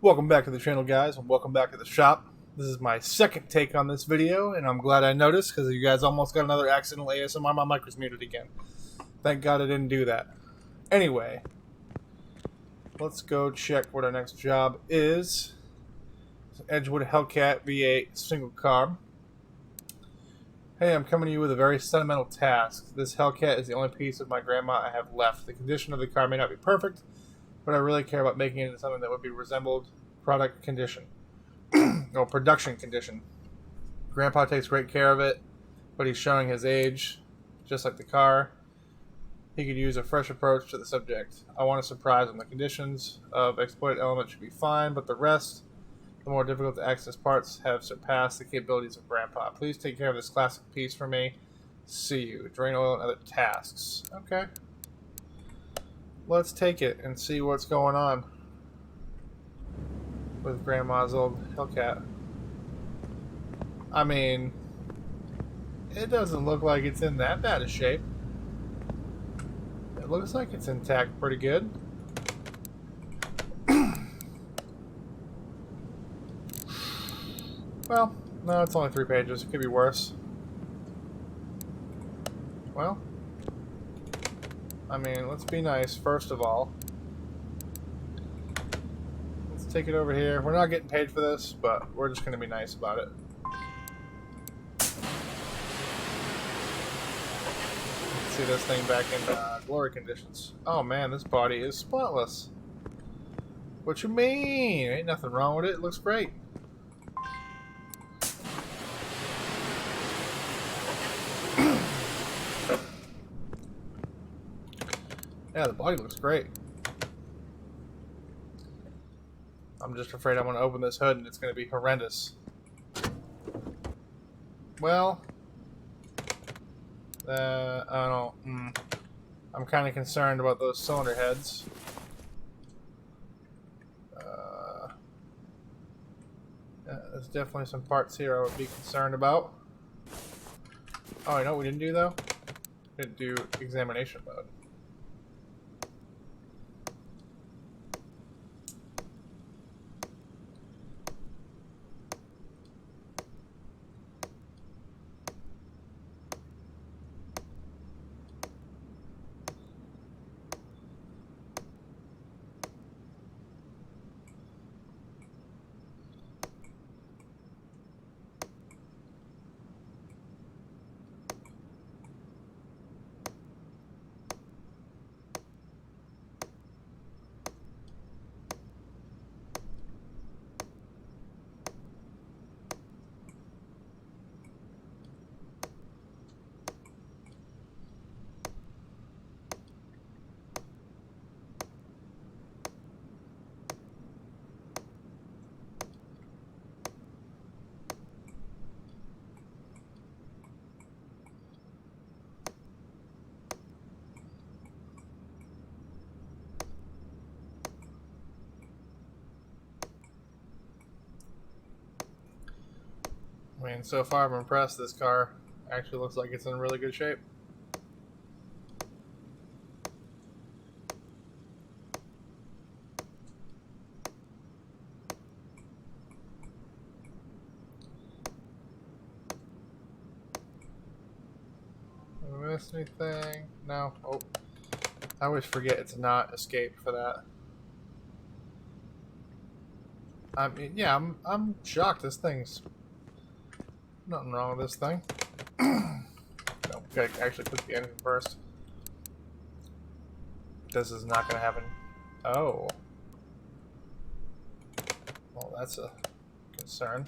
Welcome back to the channel, guys, and welcome back to the shop. This is my second take on this video, and I'm glad I noticed because you guys almost got another accidental ASMR. My mic was muted again. Thank God I didn't do that. Anyway, let's go check what our next job is. Edgewood Hellcat V8 single carb. Hey, I'm coming to you with a very sentimental task. This Hellcat is the only piece of my grandma I have left. The condition of the car may not be perfect, but I really care about making it into something that would be resembled product condition. Or production condition. Grandpa takes great care of it, but he's showing his age, just like the car. He could use a fresh approach to the subject. I want to surprise him. The conditions of exploited elements should be fine, but the rest, the more difficult to access parts, have surpassed the capabilities of Grandpa. Please take care of this classic piece for me. See you. Drain oil and other tasks. Okay. Let's take it and see what's going on with Grandma's old Hellcat. I mean, it doesn't look like it's in that bad a shape. It looks like it's intact pretty good. Well, no, it's only 3 pages. It could be worse. Well, I mean, let's be nice, first of all. Let's take it over here. We're not getting paid for this, but we're just going to be nice about it. Let's see this thing back in glory conditions. Oh man, this body is spotless. What you mean? Ain't nothing wrong with it. It looks great. Yeah, the body looks great. I'm just afraid I'm going to open this hood and it's going to be horrendous. Well, I don't. I'm kind of concerned about those cylinder heads. Yeah, there's definitely some parts here I would be concerned about. Oh, you know what we didn't do though? We didn't do examination mode. I mean, so far I'm impressed. This car actually looks like it's in really good shape. Did I miss anything? No. Oh, I always forget it's not escape for that. I mean, yeah, I'm shocked. This thing's nothing wrong with this thing. No, gotta actually put the engine first. This is not gonna happen. Oh. Well, that's a concern.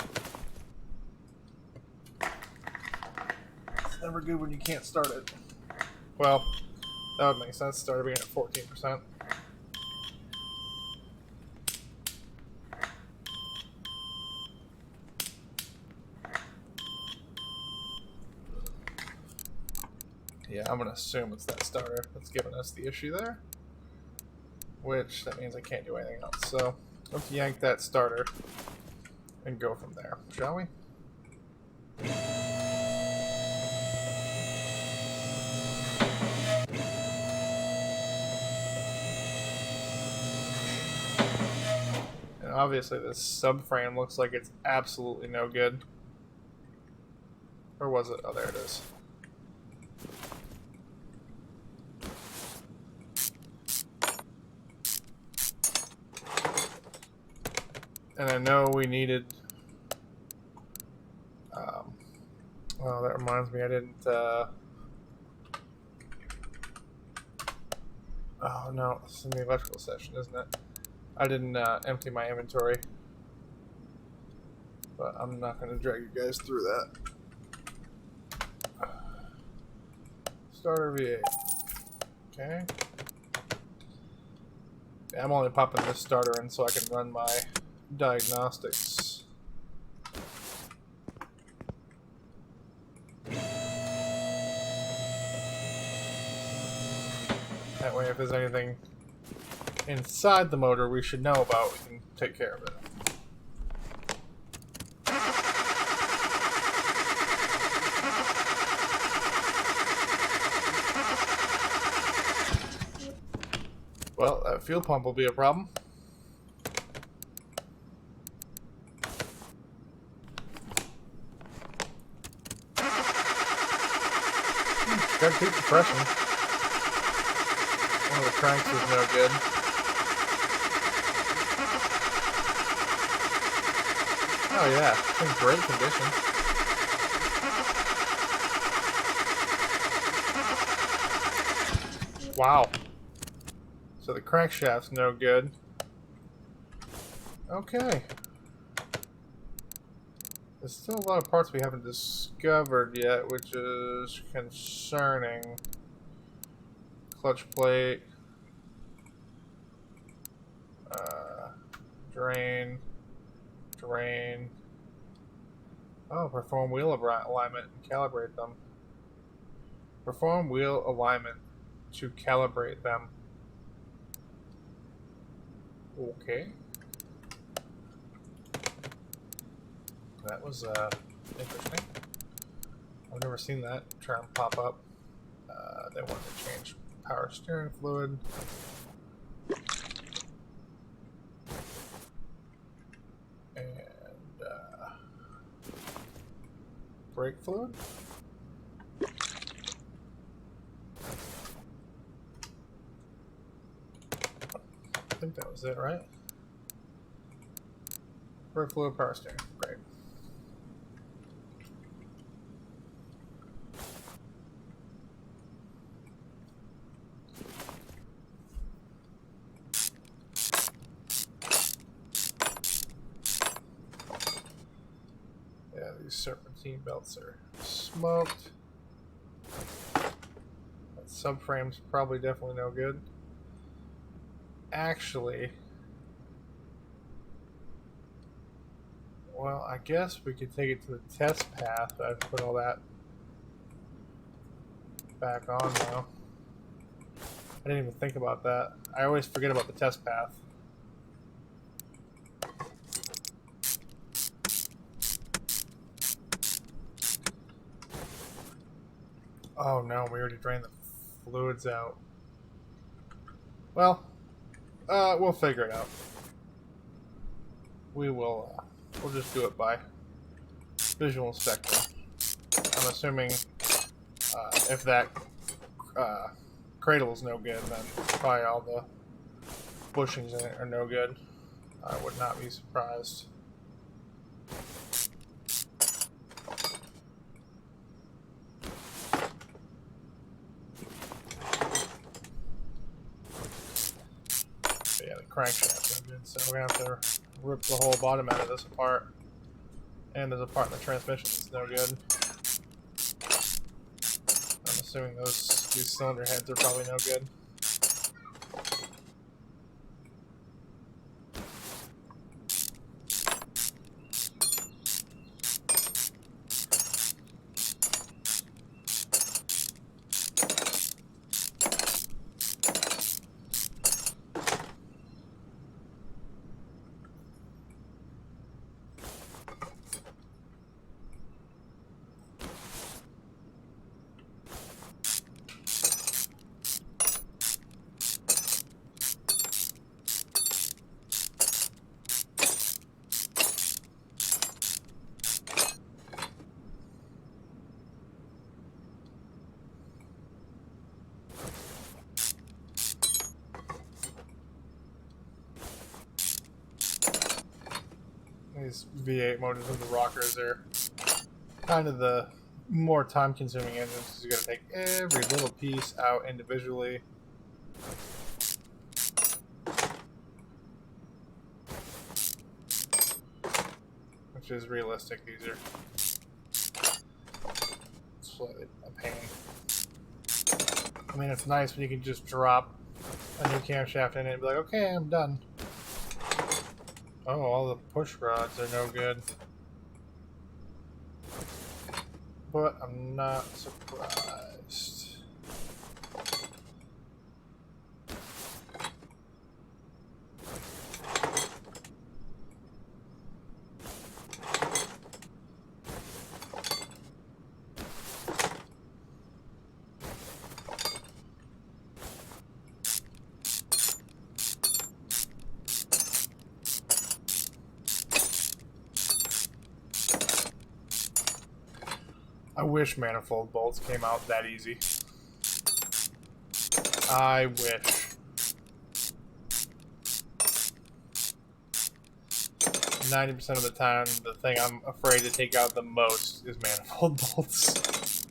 It's never good when you can't start it. Well, that would make sense. Starting at 14%. Yeah, I'm going to assume it's that starter that's giving us the issue there. Which, that means I can't do anything else. So, let's yank that starter and go from there, shall we? obviously this subframe looks like it's absolutely no good. Or was it? Oh, there it is. And I know we needed... well, that reminds me, I didn't... oh no, this is in the electrical section, isn't it? I didn't empty my inventory. But I'm not going to drag you guys through that. Starter V8. Okay. Yeah, I'm only popping this starter in so I can run my diagnostics. That way, if there's anything inside the motor we should know about, we can take care of it. Well, that fuel pump will be a problem. Gotta keep the pressure. One of the cranks is no good. Oh yeah, it's in great condition. Wow. So the crankshaft's no good. Okay. There's still a lot of parts we haven't discovered yet, which is concerning. Clutch plate. Drain. Drain. Oh, perform wheel alignment and calibrate them. Perform wheel alignment to calibrate them. Okay. That was interesting. I've never seen that term pop up. They wanted to change power steering fluid. And brake fluid. I think that was it, right? Brake fluid, power steering. Great. Yeah, these serpentine belts are smoked. That subframe's probably definitely no good. Actually, well, I guess we could take it to the test path. I've put all that back on now. I didn't even think about that. I always forget about the test path. Oh no, we already drained the fluids out. Well, we'll figure it out. We'll just do it by visual inspection. I'm assuming if that cradle is no good, then probably all the bushings in it are no good. I would not be surprised. But yeah, the crankshaft's no good, so we're gonna have to rip the whole bottom out of this apart. And there's a part in the transmission that's no good. I'm assuming these cylinder heads are probably no good. These V8 motors with the rockers are kind of the more time-consuming engines because you got to take every little piece out individually. Which is realistic. These are slightly a pain. I mean, it's nice when you can just drop a new camshaft in it and be like, okay, I'm done. Oh, all the push rods are no good. But I'm not surprised. I wish manifold bolts came out that easy. I wish. 90% of the time, the thing I'm afraid to take out the most is manifold bolts.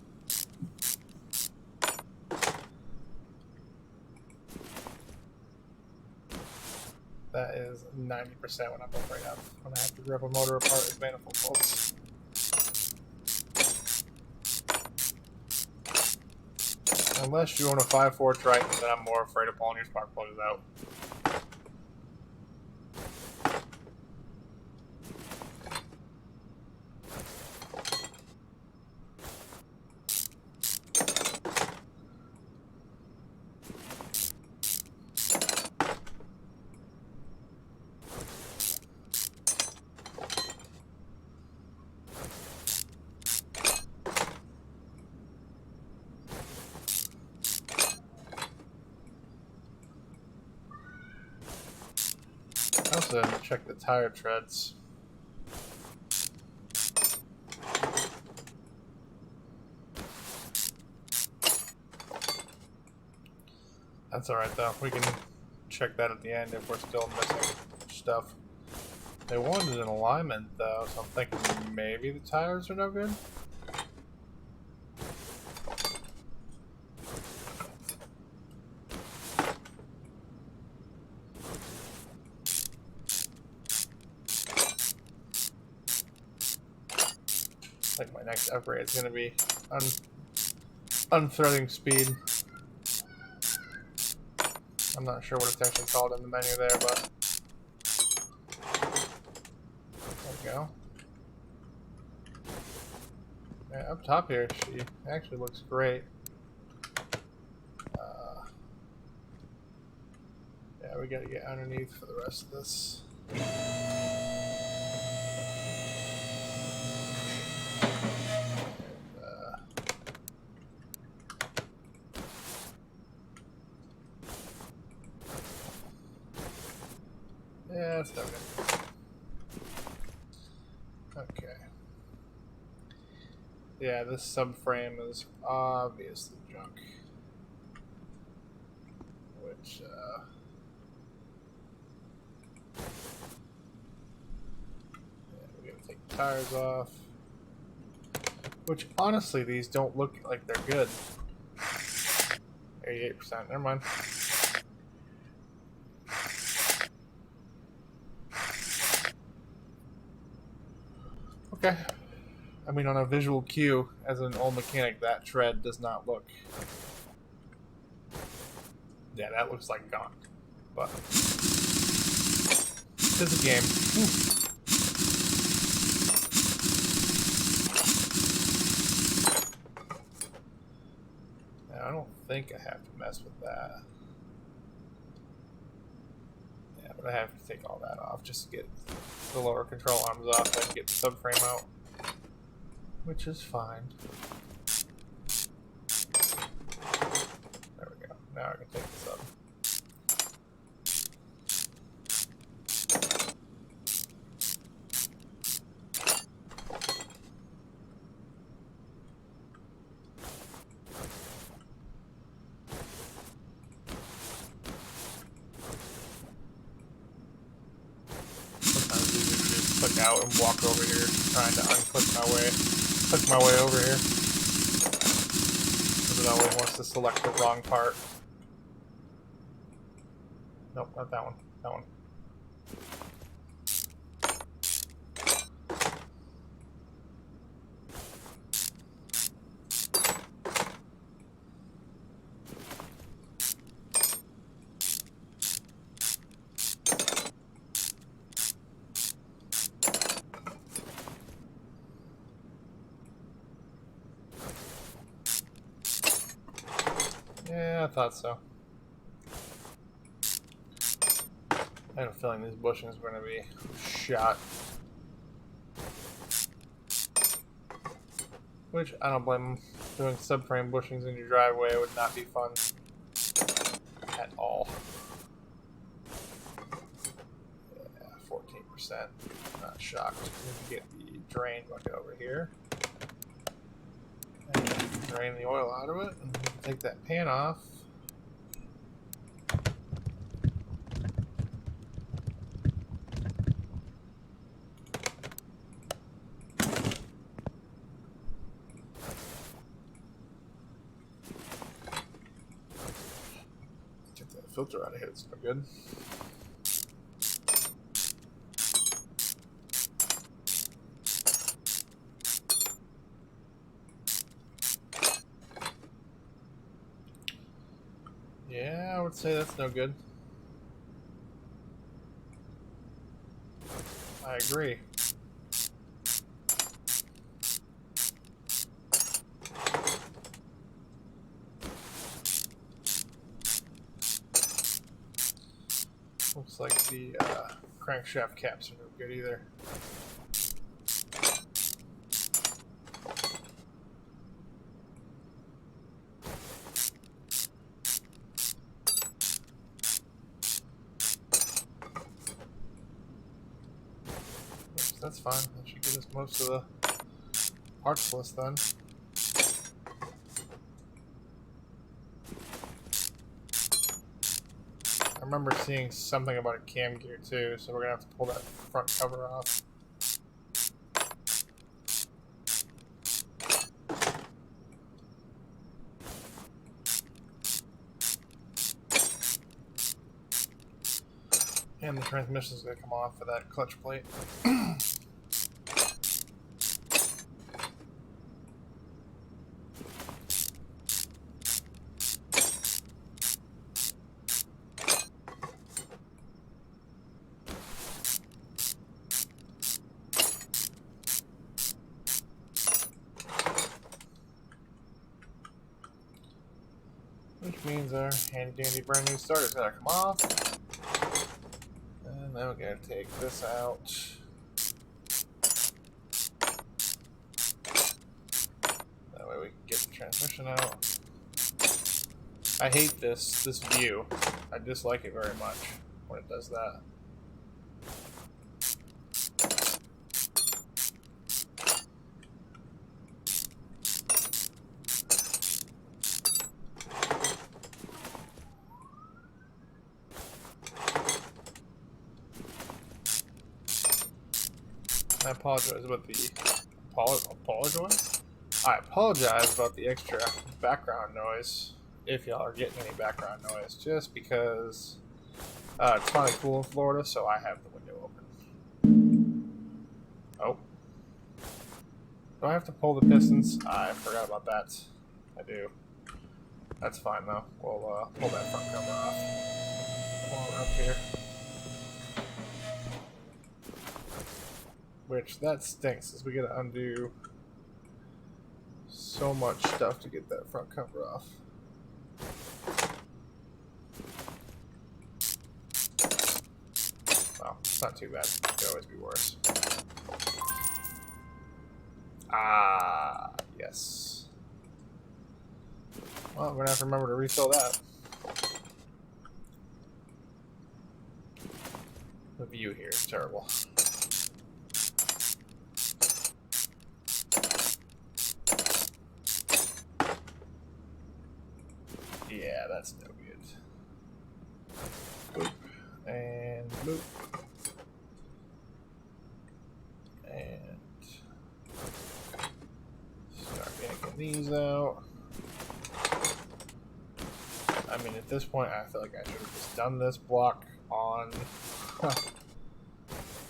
That is 90% what I'm afraid of when I have to rip a motor apart is manifold bolts. Unless you own a 5.4 Triton, then I'm more afraid of pulling your spark plugs out. I also didn't check the tire treads. That's alright though, we can check that at the end if we're still missing stuff. They wanted an alignment though, so I'm thinking maybe the tires are no good? I think my next upgrade is going to be unthreading speed. I'm not sure what it's actually called in the menu there, but there we go. Yeah, up top here, she actually looks great. Yeah, we got to get underneath for the rest of this. Yeah, it's no good. Okay. Yeah, this subframe is obviously junk. Which, yeah, we gotta take the tires off. Which, honestly, these don't look like they're good. 88%, never mind. Okay. I mean, on a visual cue, as an old mechanic, that tread does not look... Yeah, that looks like gone. But... it's a game. Now, I don't think I have to mess with that. Yeah, but I have to take all that off just to get the lower control arms off so I can get the subframe out. Which is fine. There we go. Now I can take this up. Sometimes it's easier to click out and walk over here trying to unclick my way over here. Because it always wants to select the wrong part. Nope, not that one. That one. Yeah, I thought so. I had a feeling these bushings were going to be shot. Which, I don't blame them. Doing subframe bushings in your driveway would not be fun at all. Yeah, 14%. Not shocked. We get the drain bucket over here. And drain the oil out of it. And take that pan off. Get that filter out of here. It's no good. Yeah, I would say that's no good. I agree. Looks like the crankshaft caps are no good either. Oops, that's fine. That should get us most of the parts list then. I remember seeing something about a cam gear too, so we're gonna have to pull that front cover off. And the transmission is gonna come off of that clutch plate. Which means our handy dandy brand new starter's gotta come off. And then we're gonna take this out. That way we can get the transmission out. I hate this view. I dislike it very much when it does that. I apologize about the I apologize about the extra background noise. If y'all are getting any background noise, just because it's finally cool in Florida, so I have the window open. Oh, do I have to pull the pistons? I forgot about that. I do. That's fine though. We'll pull that front cover off while we're up here. Which, that stinks, as we gotta undo so much stuff to get that front cover off. Well, it's not too bad. It could always be worse. Ah, yes. Well, we're gonna have to remember to refill that. The view here is terrible. Yeah, that's no good. Boop. And boop. this point, I feel like I should have just done this block on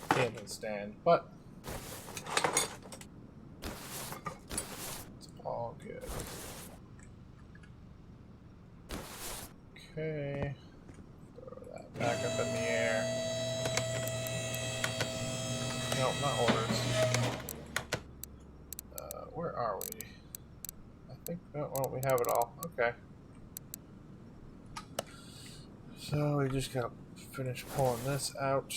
the stand, but it's all good. Okay, throw that back up in the air. No, not orders. Where are we? I think, oh, well, we have it all. Okay. So we just gotta finish pulling this out.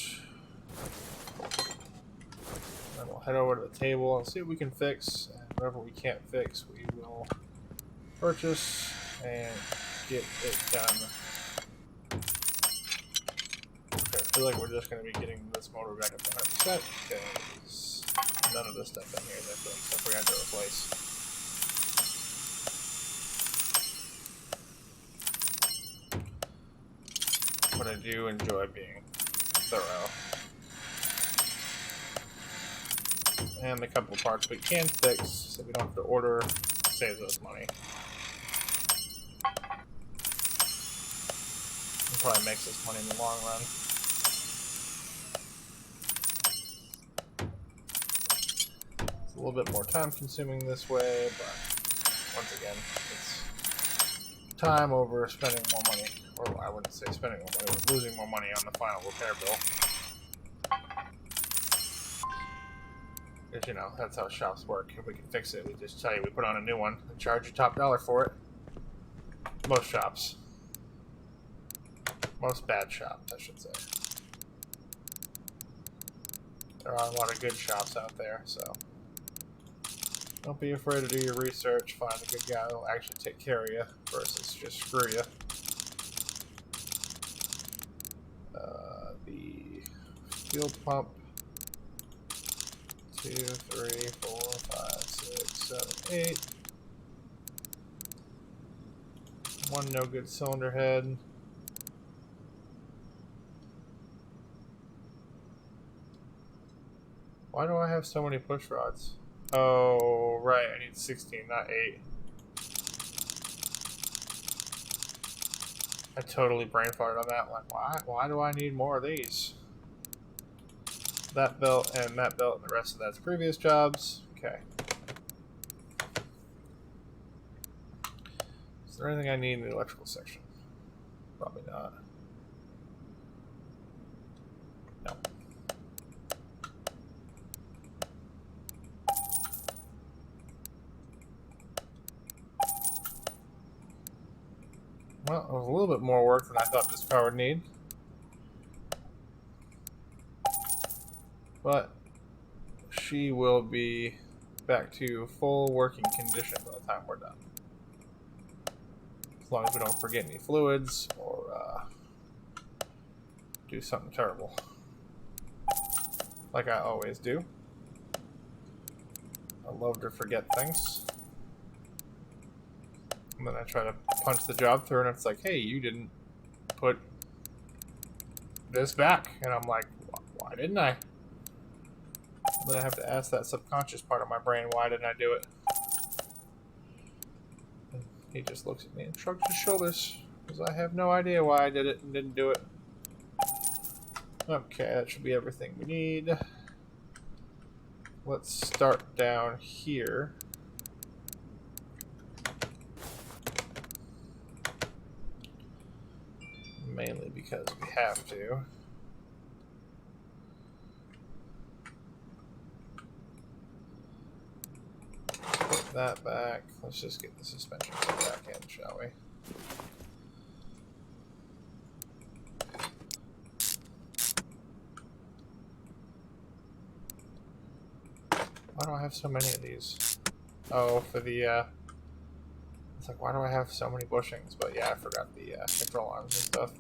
Then we'll head over to the table and see what we can fix. And whatever we can't fix, we will purchase and get it done. Okay, I feel like we're just going to be getting this motor back up to 100% because none of this stuff in here is actually stuff we got to replace. But I do enjoy being thorough. And the couple parts we can fix so we don't have to order saves us money. It probably makes us money in the long run. It's a little bit more time consuming this way, but once again, it's time over spending more money. Or I wouldn't say spending more money, but losing more money on the final repair bill. Because, you know, that's how shops work. If we can fix it, we just tell you we put on a new one and charge you top dollar for it. Most shops. Most bad shops, I should say. There are a lot of good shops out there, so don't be afraid to do your research. Find a good guy that'll actually take care of you versus just screw you. The fuel pump. 2, 3, 4, 5, 6, 7, 8. One no good cylinder head. Why do I have so many push rods? Oh, right, I need 16, not 8. I totally brain farted on that. Like, why do I need more of these? That belt and that belt and the rest of that's previous jobs. Okay. Is there anything I need in the electrical section? Probably not. No. Well, it was a little bit more work than I thought this car would need. But she will be back to full working condition by the time we're done. As long as we don't forget any fluids or do something terrible. Like I always do. I love to forget things. And then I try to punch the job through and it's like, hey, you didn't put this back. And I'm like, why didn't I? And then I have to ask that subconscious part of my brain, why didn't I do it? And he just looks at me and shrugs his shoulders, because I have no idea why I did it and didn't do it. Okay, that should be everything we need. Let's start down here. Mainly because we have to. Put that back. Let's just get the suspension back in, shall we? Why do I have so many of these? Oh, for the, it's like, why do I have so many bushings? But yeah, I forgot the control arms and stuff.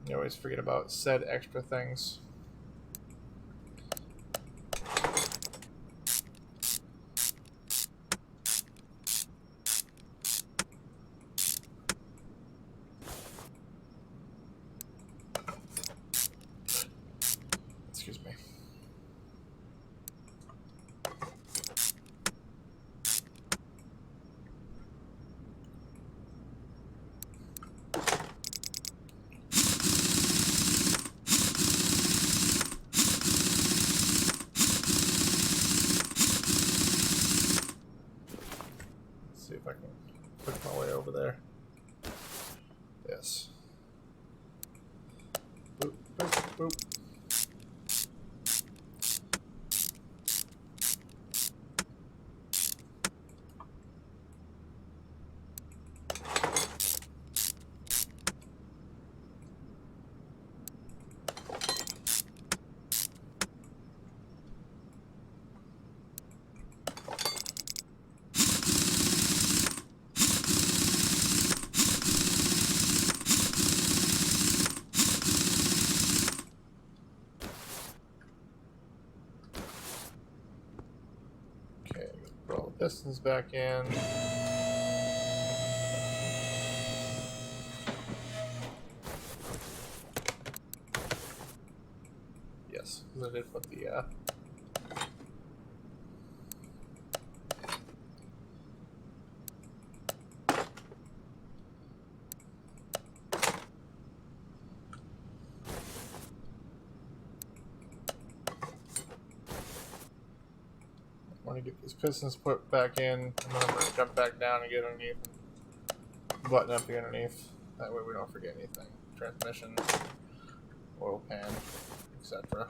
You always forget about said extra things. Excuse me. see if I can click my way over there. Yes. Boop, boop, boop. Roll the pistons back in. Yes, because I did put the I want to get these pistons put back in, and then I'm going to jump back down and get underneath and button up the underneath. That way we don't forget anything. Transmission, oil pan, etc.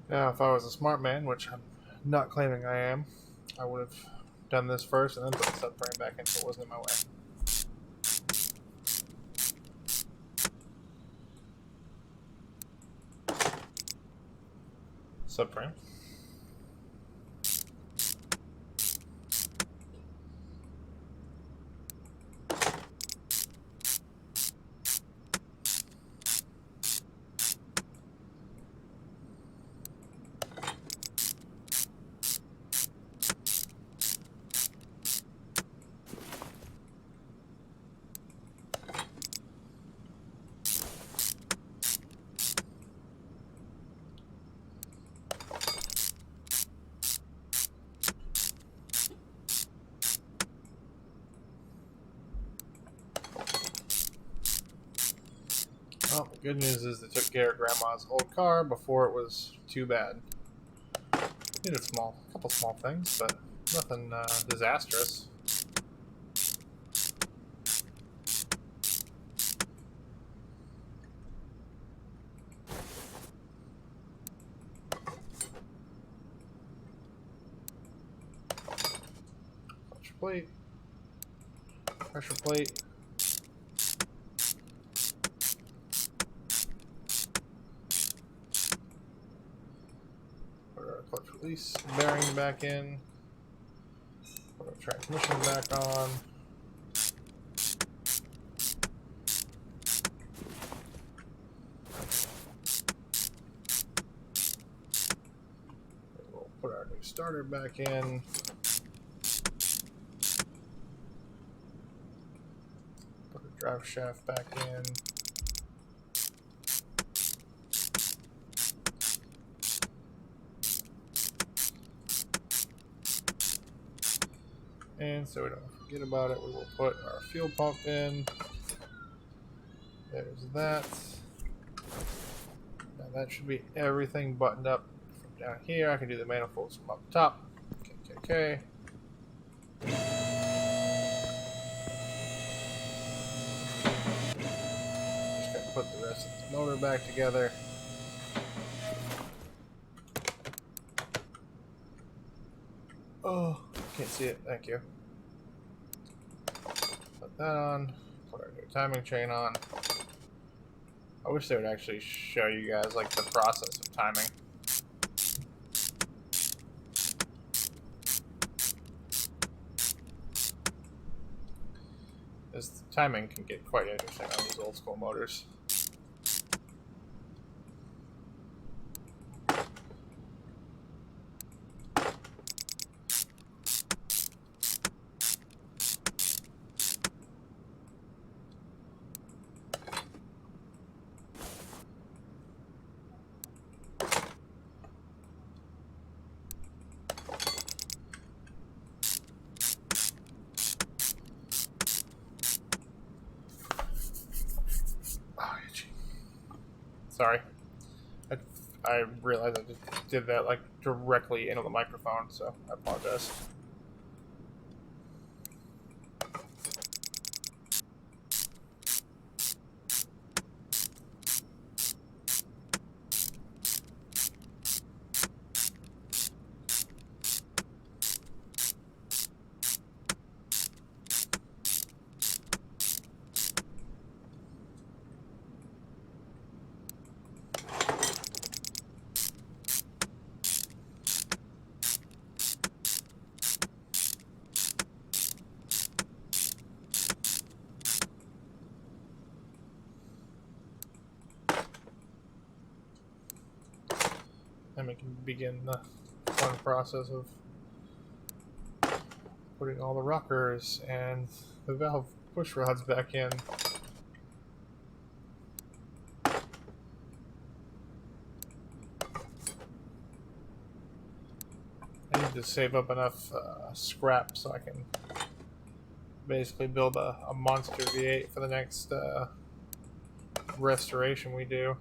Now, if I was a smart man, which I'm not claiming I am, I would have done this first and then put the subframe back in so it wasn't in my way. Subframe. Well, the good news is they took care of Grandma's old car before it was too bad. Did a couple small things, but nothing disastrous. Clutch plate, pressure plate. Clutch release bearing back in. Put our transmission back on. We'll put our new starter back in. Put the drive shaft back in. And so we don't forget about it, we will put our fuel pump in. There's that. Now that should be everything buttoned up from down here. I can do the manifolds from up top. Okay. Just gotta put the rest of the motor back together. Oh, can't see it. Thank you. Put that on. Put our new timing chain on. I wish they would actually show you guys like the process of timing. This timing can get quite interesting on these old school motors. Sorry. I realized I just did that like directly into the microphone, so I apologize. And we can begin the fun process of putting all the rockers and the valve push rods back in. I need to save up enough scrap so I can basically build a monster V8 for the next restoration we do.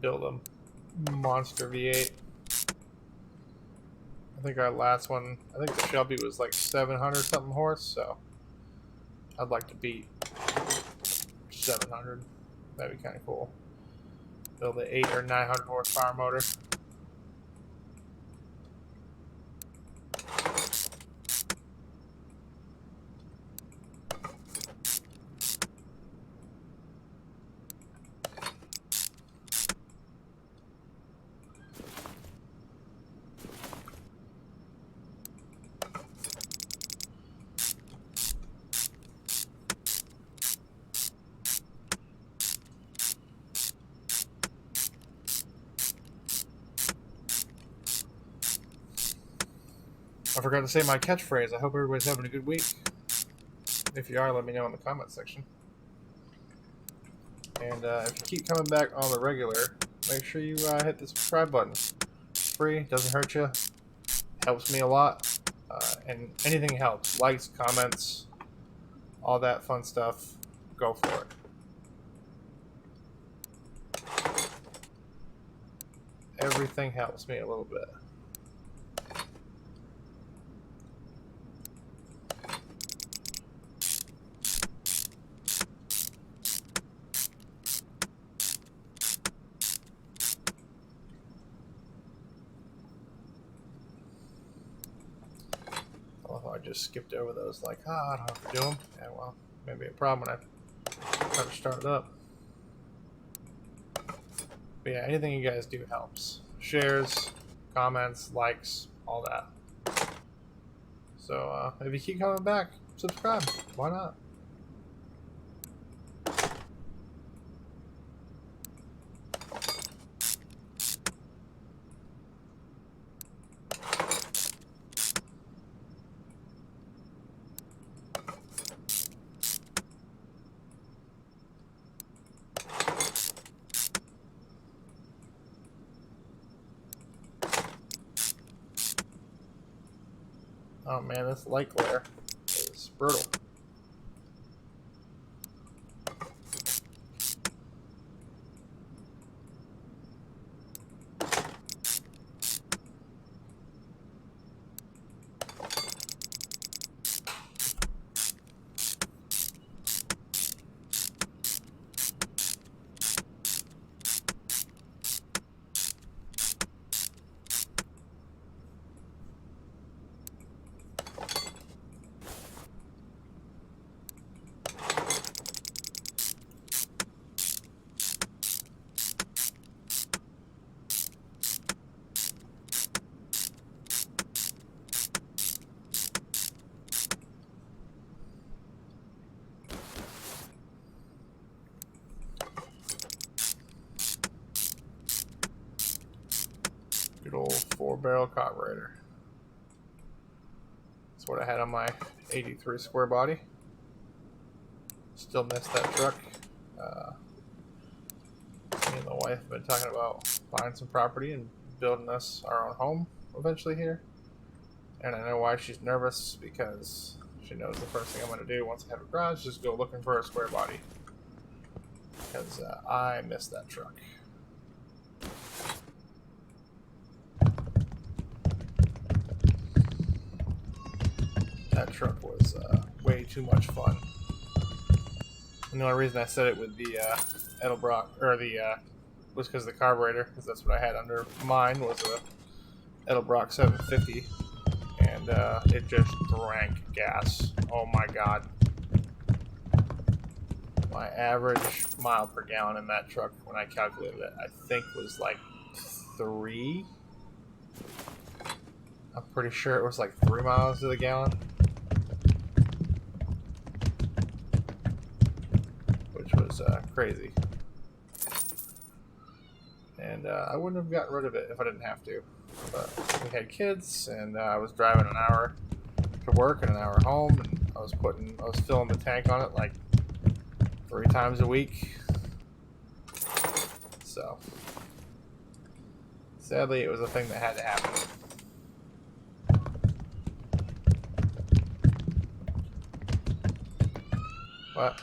Build a monster V8. I think our last one, I think the Shelby was like 700 something horse, so I'd like to beat 700. That'd be kind of cool. Build an 800 or 900 horsepower motor. I forgot to say my catchphrase. I hope everybody's having a good week. If you are, let me know in the comment section. And if you keep coming back on the regular, make sure you hit the subscribe button. It's free, doesn't hurt you, helps me a lot, and anything helps. Likes, comments, all that fun stuff. Go for it. Everything helps me a little bit. I just skipped over those, like, I don't have to do them. Yeah, well, maybe a problem when I try to start it up. But yeah, anything you guys do helps. Shares, comments, likes, all that. So if you keep coming back, subscribe. Why not? Oh man, this light glare is brutal. Good old 4-barrel carburetor. That's what I had on my 83 square body. Still miss that truck. Me and the wife have been talking about buying some property and building us our own home eventually here. And I know why she's nervous, because she knows the first thing I'm going to do once I have a garage is just go looking for a square body. Because I miss that truck. That truck was way too much fun. And the only reason I said it with the Edelbrock, or was because of the carburetor, because that's what I had under mine, was a Edelbrock 750, and it just drank gas. Oh my god. My average mile per gallon in that truck, when I calculated it, I think was like 3. I'm pretty sure it was like 3 miles to the gallon. Which was crazy. And I wouldn't have gotten rid of it if I didn't have to. But we had kids, and I was driving an hour to work and an hour home, and I was filling the tank on it like 3 times a week. So sadly, it was a thing that had to happen. But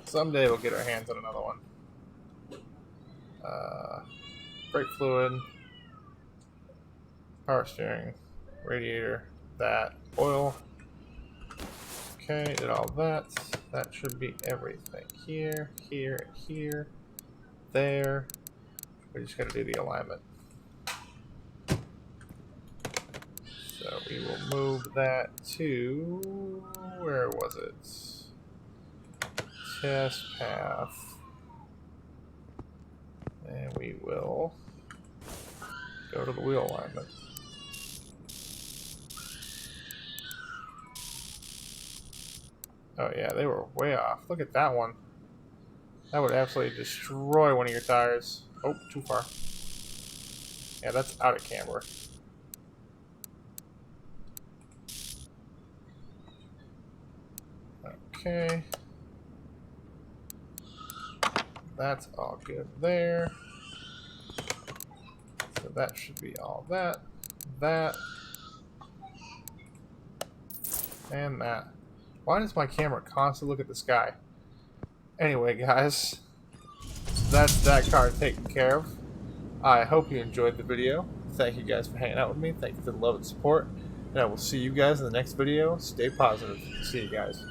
someday we'll get our hands on another one. Brake fluid, power steering, radiator, that, oil. Okay, did all that. That should be everything. Here, here, here, there. We just gotta do the alignment. So we will move that to, where was it? Test path. And we will go to the wheel alignment. Oh yeah, they were way off. Look at that one. That would absolutely destroy one of your tires. Oh, too far. Yeah, that's out of camber. Okay. That's all good there. So that should be all that, and that. Why does my camera constantly look at the sky? Anyway, guys, that's that car taken care of. I hope you enjoyed the video. Thank you guys for hanging out with me. Thank you for the love and support. And I will see you guys in the next video. Stay positive. See you guys.